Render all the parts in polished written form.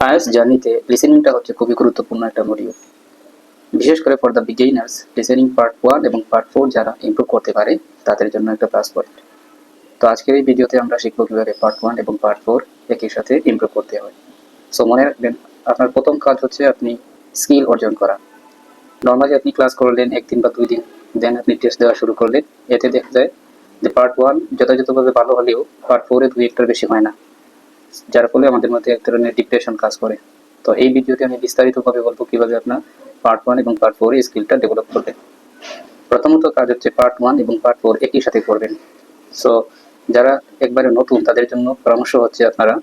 IELTS জার্নিতে লিসেনিংটা হচ্ছে খুবই গুরুত্বপূর্ণ একটা মডিউল। বিশেষ করে for the beginners listening part 1 এবং পার্ট 4 যারা ইমপ্রুভ করতে পারে তাদের জন্য একটা প্লাস পয়েন্ট। তো আজকের এই ভিডিওতে আমরা শিখব কিভাবে পার্ট 1 এবং পার্ট 4 একই সাথে ইমপ্রুভ করতে হয়। সো মনে রাখবেন, আপনার প্রথম কাজ হচ্ছে আপনি স্কিল অর্জন করা। নর্মালি আপনি ক্লাস করলেন একদিন বা 2 দিন, দেন আপনি টেস্ট দেওয়া শুরু করলেন। এতে দেখা যায় যে পার্ট 1 যথাযথভাবে ভালো হলেও পার্ট 4-এ 2-1টার বেশি হয় না, যার ফলে আমাদের মধ্যে এক ধরনের ডিপ্রেশন কাজ করে। তো এই ভিডিওতে আমি বিস্তারিতভাবে বলবো কিভাবে আপনার পার্ট 1 এবং পার্ট 4 এর স্কিলটা ডেভেলপ করবেন। প্রথমত কাজ হচ্ছে পার্ট 1 এবং পার্ট 4 একই সাথে করবেন। সো যারা একবারে নতুন তাদের জন্য পরামর্শ হচ্ছে আপনারা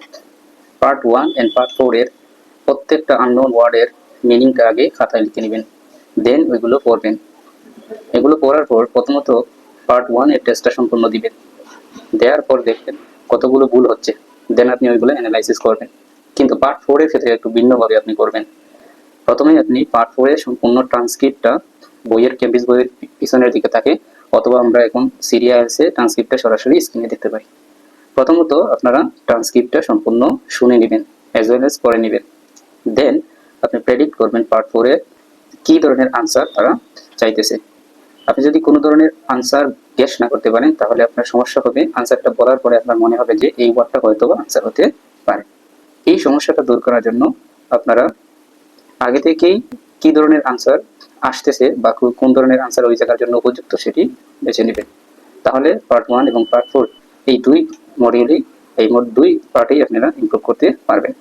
পার্ট 1 এন্ড পার্ট 4 এর প্রত্যেকটা আননোন ওয়ার্ডের মিনিংটা আগে খাতায় লিখে নেবেন, দেন ওইগুলো পড়বেন। এগুলো পড়ার পর প্রথমত পার্ট 1 এর টেস্টটা সম্পূর্ণ দিবেন, দেওয়ার পর দেখবেন কতগুলো ভুল হচ্ছে, দেন আপনি ওইগুলো অ্যানালাইসিস করবেন। কিন্তু পার্ট 4 এর ক্ষেত্রে একটু ভিন্নভাবে আপনি করবেন। প্রথমেই আপনি পার্ট 4 এর সম্পূর্ণ ট্রান্সক্রিপ্টটা বইয়ের কেমব্রিজ বইয়ের পিছনের দিকে থাকে, অথবা আমরা এখন সিরিয়ালসে ট্রান্সক্রিপ্টটা সরাসরি স্ক্রিনে দেখতে পাই। প্রথমত আপনারা ট্রান্সক্রিপ্টটা সম্পূর্ণ শুনে নেবেন, অ্যাজ ওয়েল এজ পড়ে নেবেন। দেন আপনি প্রেডিক্ট করবেন পার্ট 4 এর কী ধরনের আনসার তারা চাইতেছে। আপনি যদি কোনো ধরনের আনসার গেস না করতে পারেন তাহলে আপনার সমস্যা হবে। আনসারটা বলার পরে আপনার মনে হবে যে এই ওয়ার্ডটা হয়তো আনসার হতে পারে। এই সমস্যাটা দূর করার জন্য আপনারা আগে থেকেই কি ধরনের আনসার আসতেছে বা কোন ধরনের আনসার ওই জায়গার জন্য উপযুক্ত সেটি বেছে নেবেন। তাহলে পার্ট 1 এবং পার্ট 4 এই দুই মডিউলেই, এই মোট দুই পার্টেই আপনারা ইমপ্রুভ করতে পারবেন।